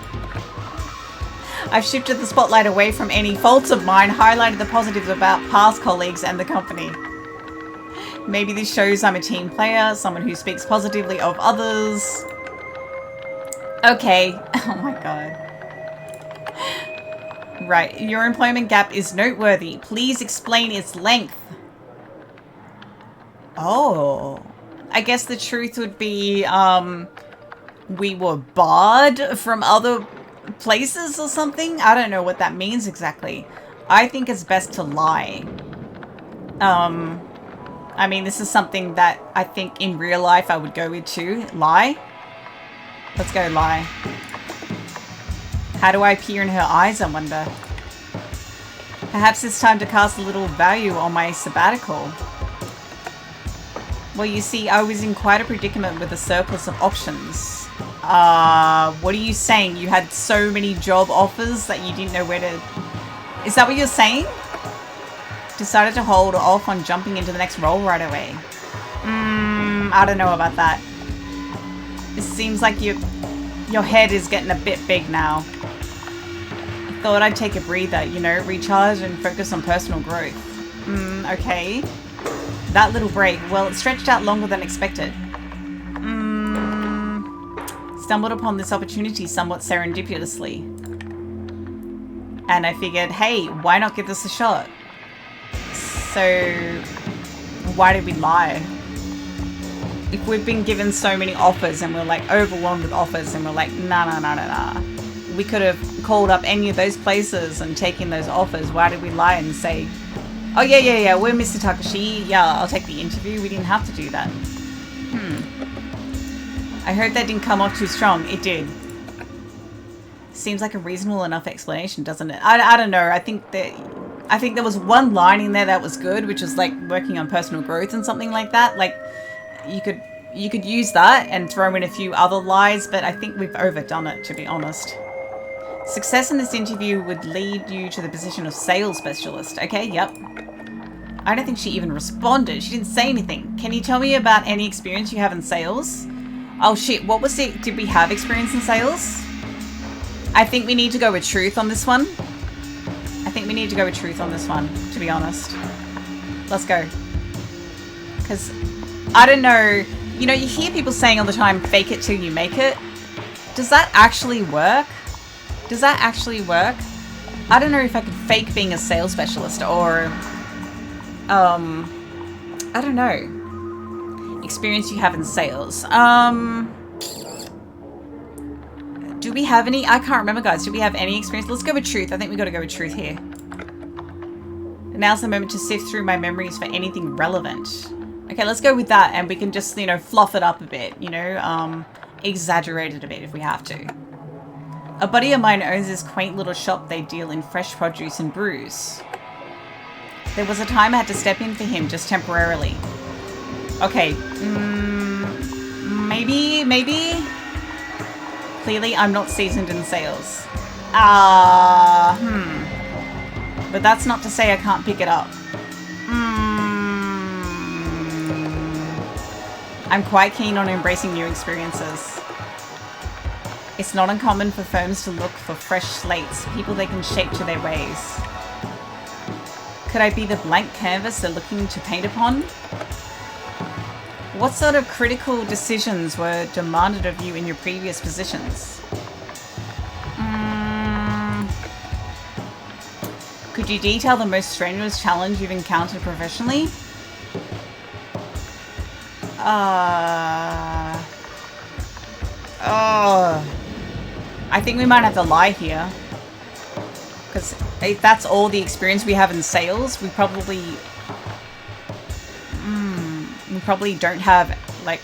I've shifted the spotlight away from any faults of mine, highlighted the positives about past colleagues and the company. Maybe this shows I'm a team player, someone who speaks positively of others. Okay. Oh my god. Right. Your employment gap is noteworthy. Please explain its length. Oh. I guess the truth would be, we were barred from other places or something? I don't know what that means exactly. I think it's best to lie. I mean, this is something that I think in real life I would go with too. Lie? Let's go lie. How do I peer in her eyes, I wonder? Perhaps it's time to cast a little value on my sabbatical. Well, you see, I was in quite a predicament with a surplus of options. What are you saying? You had so many job offers that you didn't know where to... Is that what you're saying? Decided to hold off on jumping into the next role right away. I don't know about that. It seems like your head is getting a bit big now. I thought I'd take a breather, you know, recharge and focus on personal growth. Okay. That little break, well, it stretched out longer than expected. Stumbled upon this opportunity somewhat serendipitously. And I figured, hey, why not give this a shot? So, why did we lie? If we've been given so many offers and we're like overwhelmed with offers and we're like, nah. We could have called up any of those places and taken those offers. Why did we lie and say, oh yeah, we're Mr. Takashi. Yeah, I'll take the interview. We didn't have to do that. I hope that didn't come off too strong. It did. Seems like a reasonable enough explanation, doesn't it? I don't know. I think there was one line in there that was good, which was like working on personal growth and something like that. Like you could use that and throw in a few other lies, but I think we've overdone it, to be honest. Success in this interview would lead you to the position of sales specialist. Okay, yep. I don't think she even responded. She didn't say anything. Can you tell me about any experience you have in sales? Oh shit, what was it? Did we have experience in sales? I think we need to go with truth on this one. I think we need to go with truth on this one, to be honest. Let's go. Because, I don't know, you know, you hear people saying all the time, fake it till you make it. Does that actually work? Does that actually work? I don't know if I could fake being a sales specialist or, I don't know. Experience you have in sales. Do we have any? I can't remember, guys. Do we have any experience? Let's go with truth. I think we got to go with truth here. Now's the moment to sift through my memories for anything relevant. Okay, let's go with that, and we can just, you know, fluff it up a bit, you know, exaggerate it a bit if we have to. A buddy of mine owns this quaint little shop. They deal in fresh produce and brews. There was a time I had to step in for him just temporarily. Okay, maybe. Clearly, I'm not seasoned in sales. But that's not to say I can't pick it up. I'm quite keen on embracing new experiences. It's not uncommon for firms to look for fresh slates, people they can shape to their ways. Could I be the blank canvas they're looking to paint upon? What sort of critical decisions were demanded of you in your previous positions? Could you detail the most strenuous challenge you've encountered professionally? I think we might have to lie here. Because if that's all the experience we have in sales, we probably don't have, like,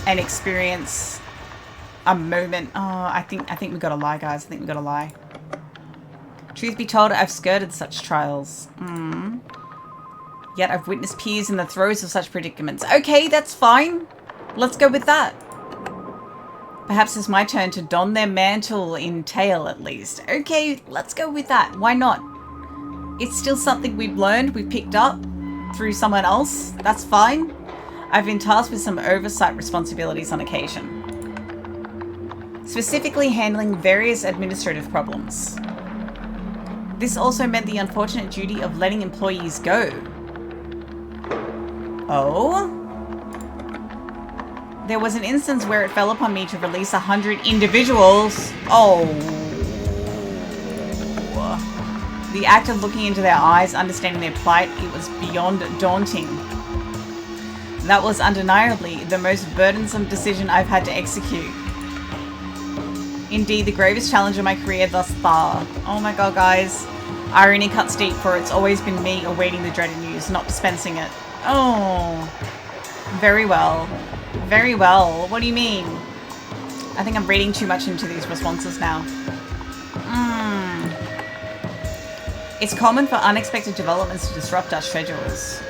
an experience, a moment. I think we gotta lie, guys. I think we gotta lie. Truth be told, I've skirted such trials. Yet I've witnessed peers in the throes of such predicaments. Okay, that's fine. Let's go with that. Perhaps it's my turn to don their mantle in tail, at least. Okay, let's go with that. Why not? It's still something we've learned, we've picked up through someone else. That's fine. I've been tasked with some oversight responsibilities on occasion. specifically handling various administrative problems. This also meant the unfortunate duty of letting employees go. Oh? There was an instance where it fell upon me to release 100 individuals. Oh. The act of looking into their eyes, understanding their plight, it was beyond daunting. That was undeniably the most burdensome decision I've had to execute. Indeed, the gravest challenge of my career thus far. Oh my god, guys. Irony cuts deep, for it's always been me awaiting the dreaded news, not dispensing it. Oh. Very well. Very well. What do you mean? I think I'm reading too much into these responses now. It's common for unexpected developments to disrupt our schedules.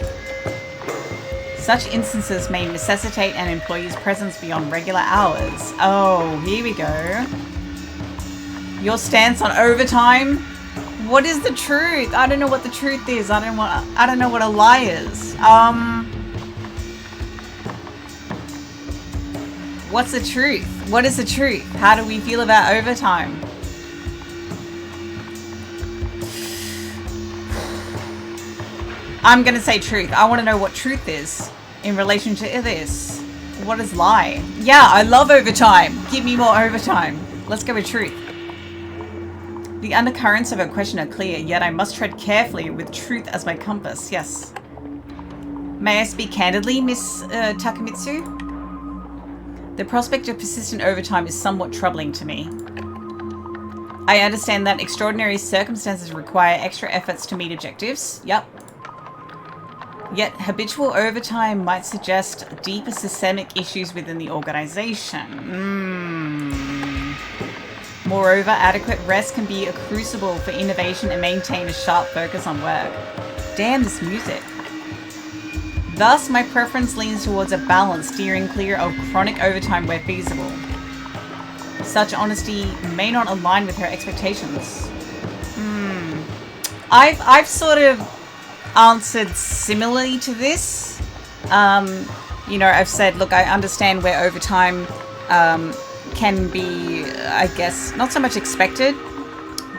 Such instances may necessitate an employee's presence beyond regular hours. Oh, here we go. Your stance on overtime? What is the truth? I don't know what the truth is. I don't know what a lie is. What's the truth? What is the truth? How do we feel about overtime? I'm gonna say truth. I want to know what truth is in relation to this. What is lie? Yeah, I love overtime. Give me more overtime. Let's go with truth. The undercurrents of her question are clear, yet I must tread carefully with truth as my compass. Yes. May I speak candidly, Miss Takemitsu? The prospect of persistent overtime is somewhat troubling to me. I understand that extraordinary circumstances require extra efforts to meet objectives. Yep. Yet habitual overtime might suggest deeper systemic issues within the organization. Moreover, adequate rest can be a crucible for innovation and maintain a sharp focus on work. Damn this music. Thus, my preference leans towards a balance, steering clear of chronic overtime where feasible. Such honesty may not align with her expectations. I've sort of answered similarly to this. You know, I've said, look, I understand where overtime can be, I guess, not so much expected,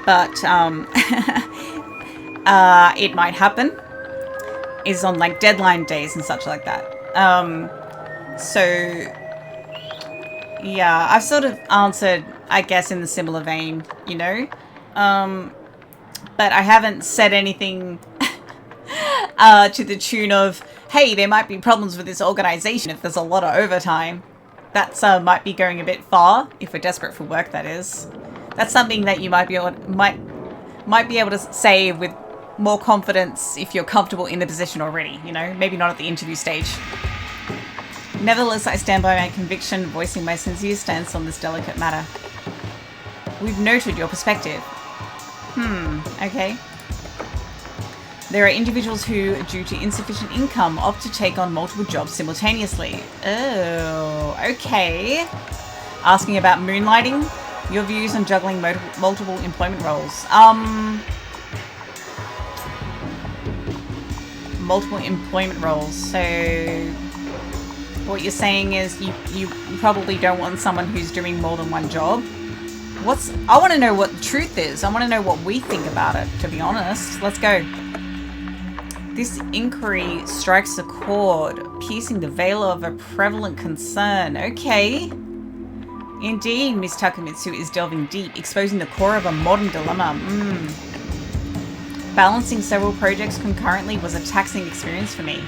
but it might happen. Is on like deadline days and such like that. So yeah, I've sort of answered, I guess, in the similar vein, you know. But I haven't said anything to the tune of, hey, there might be problems with this organization if there's a lot of overtime. That's might be going a bit far, if we're desperate for work, that is. That's something that you might be able to say with more confidence if you're comfortable in the position already, you know, maybe not at the interview stage. Nevertheless, I stand by my conviction, voicing my sincere stance on this delicate matter. We've noted your perspective. Okay. There are individuals who, due to insufficient income, opt to take on multiple jobs simultaneously. Oh, okay. Asking about moonlighting, your views on juggling multiple employment roles. Multiple employment roles. So what you're saying is you probably don't want someone who's doing more than one job. I want to know what the truth is. I want to know what we think about it, to be honest. Let's go. This inquiry strikes a chord, piercing the veil of a prevalent concern. Okay. Indeed, Miss Takemitsu is delving deep, exposing the core of a modern dilemma. Balancing several projects concurrently was a taxing experience for me.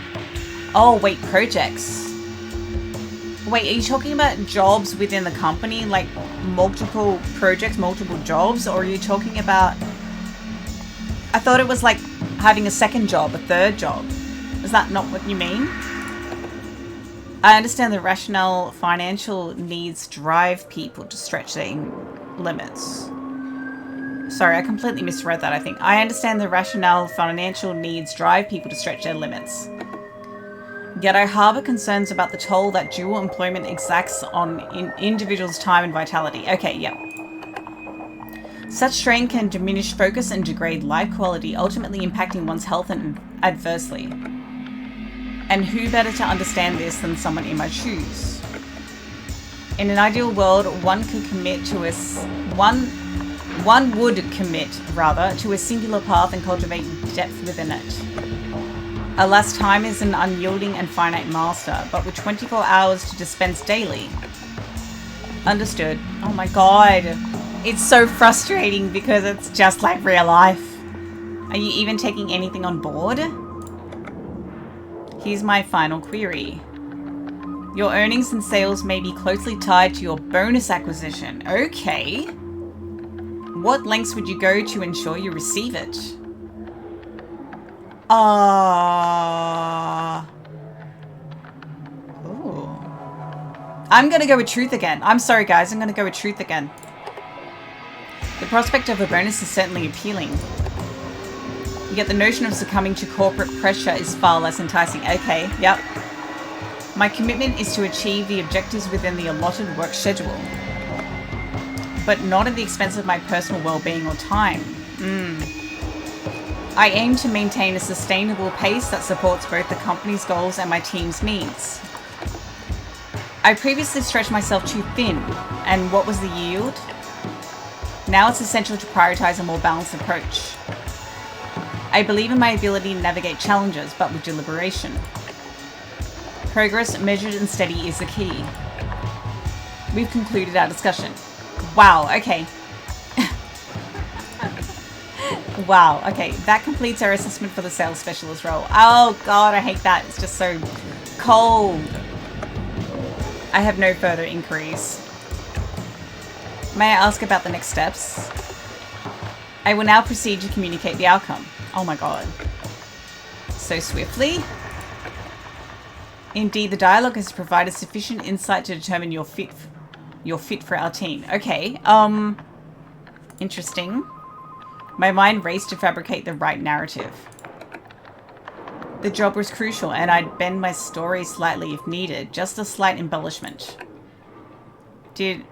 Oh, wait, projects. Wait, are you talking about jobs within the company? Like multiple projects, multiple jobs? Or are you talking about... I thought it was like having a second job, a third job. Is that not what you mean? I understand the rationale financial needs drive people to stretch their limits. Sorry, I completely misread that, I think. I understand the rationale financial needs drive people to stretch their limits. Yet I harbour concerns about the toll that dual employment exacts on individuals' time and vitality. Okay, yeah. Such strain can diminish focus and degrade life quality, ultimately impacting one's health and adversely. And who better to understand this than someone in my shoes? In an ideal world, one would commit to a singular path and cultivate depth within it. Alas, time is an unyielding and finite master, but with 24 hours to dispense daily. Understood. Oh my god. It's so frustrating because it's just like real life. Are you even taking anything on board? Here's my final query. Your earnings and sales may be closely tied to your bonus acquisition. Okay. What lengths would you go to ensure you receive it? Ooh. I'm gonna go with truth again. I'm sorry guys, I'm gonna go with truth again. The prospect of a bonus is certainly appealing. Yet the notion of succumbing to corporate pressure is far less enticing. Okay, yep. My commitment is to achieve the objectives within the allotted work schedule, but not at the expense of my personal well-being or time. I aim to maintain a sustainable pace that supports both the company's goals and my team's needs. I previously stretched myself too thin, and what was the yield? Now it's essential to prioritize a more balanced approach. I believe in my ability to navigate challenges, but with deliberation. Progress measured and steady is the key. We've concluded our discussion. Wow, okay. Wow, okay. That completes our assessment for the sales specialist role. Oh god, I hate that. It's just so cold. I have no further inquiries. May I ask about the next steps? I will now proceed to communicate the outcome. Oh my god. So swiftly? Indeed, the dialogue has provided sufficient insight to determine your fit for our team. Okay, interesting. My mind raced to fabricate the right narrative. The job was crucial, and I'd bend my story slightly if needed. Just a slight embellishment. Did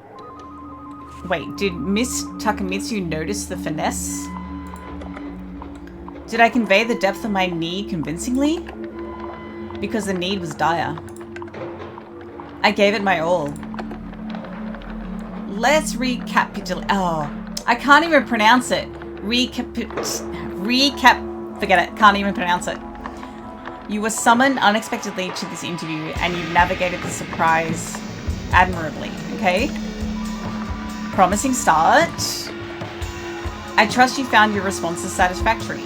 Miss Takamitsu notice the finesse? Did I convey the depth of my need convincingly? Because the need was dire. I gave it my all. Let's recapitulate. Oh, I can't even pronounce it. Forget it. Can't even pronounce it. You were summoned unexpectedly to this interview, and you navigated the surprise admirably. Okay? Promising start. I trust you found your responses satisfactory.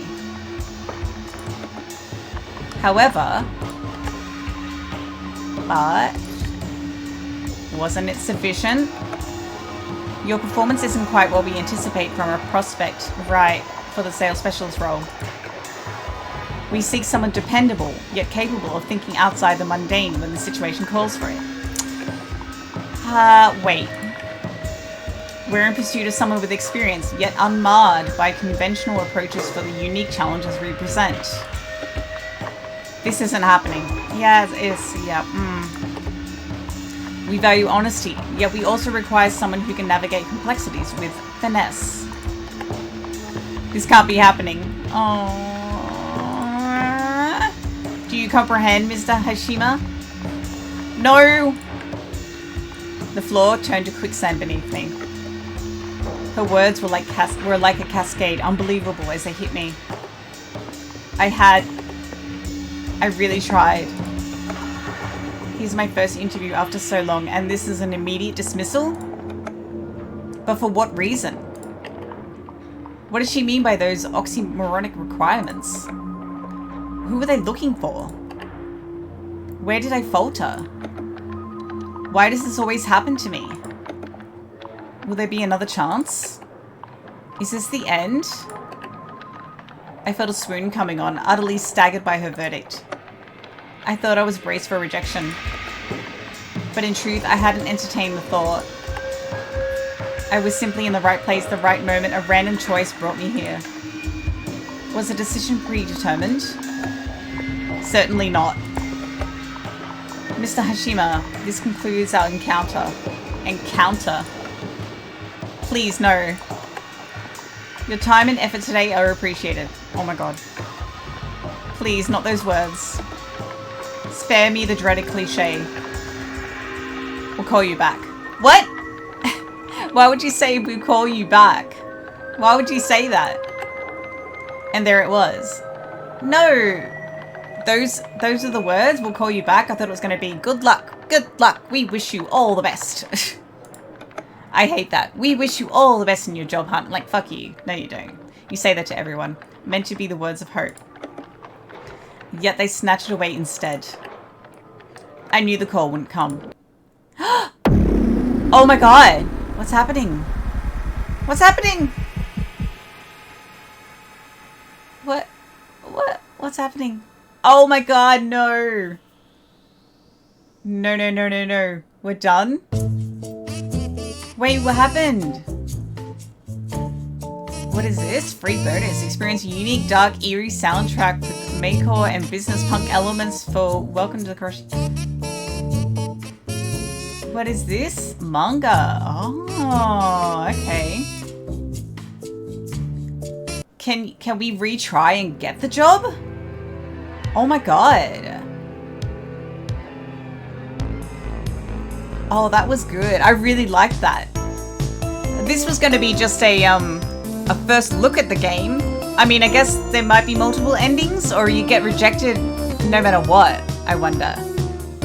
However, but wasn't it sufficient? Your performance isn't quite what we anticipate from a prospect, right, for the sales specialist role. We seek someone dependable, yet capable of thinking outside the mundane when the situation calls for it. Wait. We're in pursuit of someone with experience, yet unmarred by conventional approaches for the unique challenges we present. This isn't happening. Yeah, it is. Yeah. We value honesty, yet we also require someone who can navigate complexities with finesse. This can't be happening. Oh. Do you comprehend, Mr. Hashima? No! The floor turned to quicksand beneath me. Her words were like a cascade, unbelievable as they hit me. I really tried. Here's my first interview after so long, and this is an immediate dismissal? But for what reason? What does she mean by those oxymoronic requirements? Who were they looking for? Where did I falter? Why does this always happen to me? Will there be another chance? Is this the end? I felt a swoon coming on, utterly staggered by her verdict. I thought I was braced for rejection. But in truth, I hadn't entertained the thought. I was simply in the right place, the right moment. A random choice brought me here. Was the decision predetermined? Certainly not. Mr. Hashima, this concludes our encounter. Encounter? Please, no. Your time and effort today are appreciated. Oh my god. Please, not those words. Spare me the dreaded cliche. We'll call you back. What? Why would you say we'll call you back? Why would you say that? And there it was. No. Those are the words. We'll call you back. I thought it was going to be good luck. Good luck. We wish you all the best. I hate that. We wish you all the best in your job hunt. Like, fuck you. No, you don't. You say that to everyone. Meant to be the words of hope. Yet they snatched it away instead. I knew the call wouldn't come. Oh my god. What's happening? What's happening? What's happening? Oh my god, no. No, no, no, no, no. We're done? Wait, what happened? What is this? Free bonus. Experience a unique, dark, eerie soundtrack with makeover and business punk elements for Welcome to the Karoshi. What is this? Manga. Oh, okay. Can we retry and get the job? Oh my god. Oh, that was good. I really liked that. This was going to be just a first look at the game. I mean, I guess there might be multiple endings, or you get rejected no matter what, I wonder.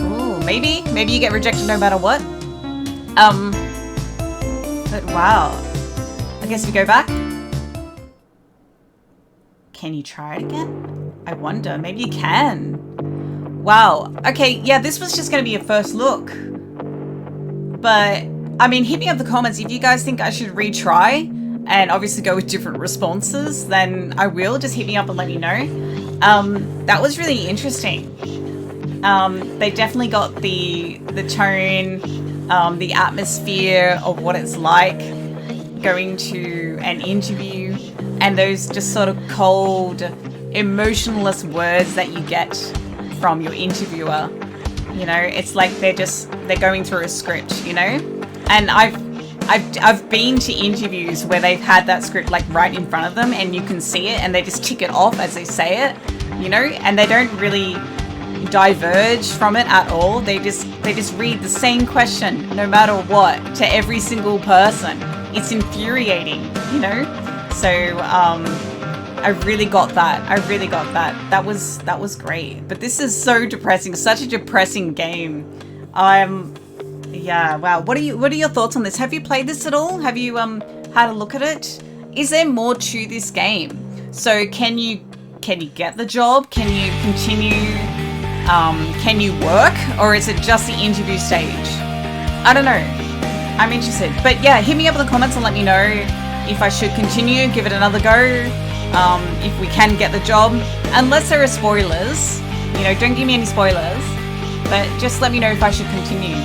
Ooh, maybe you get rejected no matter what. But wow. I guess we go back. Can you try it again? I wonder. Maybe you can. Wow. Okay, yeah, this was just going to be a first look. But, I mean, hit me up in the comments if you guys think I should retry and obviously go with different responses, then I will. Just hit me up and let me know. That was really interesting. They definitely got the tone, the atmosphere of what it's like going to an interview, and those just sort of cold, emotionless words that you get from your interviewer. You know, it's like they're going through a script, you know? And I've been to interviews where they've had that script like right in front of them and you can see it and they just tick it off as they say it, you know? And they don't really diverge from it at all. They just read the same question no matter what to every single person. It's infuriating, you know? So, I really got that. That was great. But this is so depressing. Such a depressing game. Yeah, wow. What are your thoughts on this? Have you played this at all? Have you had a look at it? Is there more to this game? So can you get the job? Can you continue? Can you work? Or is it just the interview stage? I don't know. I'm interested. But yeah, hit me up in the comments and let me know if I should continue, give it another go. If we can get the job, unless there are spoilers, you know, don't give me any spoilers, but just let me know if I should continue.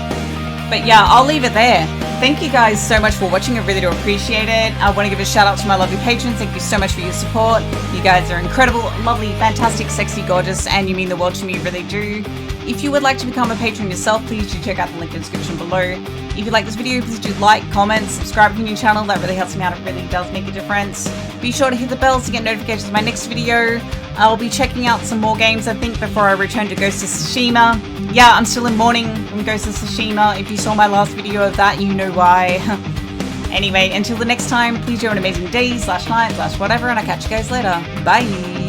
But yeah, I'll leave it there. Thank you guys so much for watching. I really do appreciate it. I want to give a shout out to my lovely patrons. Thank you so much for your support. You guys are incredible, lovely, fantastic, sexy, gorgeous, and you mean the world to me, you really do. If you would like to become a patron yourself, please do check out the link in the description below. If you like this video, please do like, comment, subscribe to the new channel. That really helps me out. It really does make a difference. Be sure to hit the bells to get notifications of my next video. I'll be checking out some more games, I think, before I return to Ghost of Tsushima. Yeah, I'm still in mourning from Ghost of Tsushima. If you saw my last video of that, you know why. Anyway, until the next time, please do have an amazing day, /night, /whatever, and I'll catch you guys later. Bye!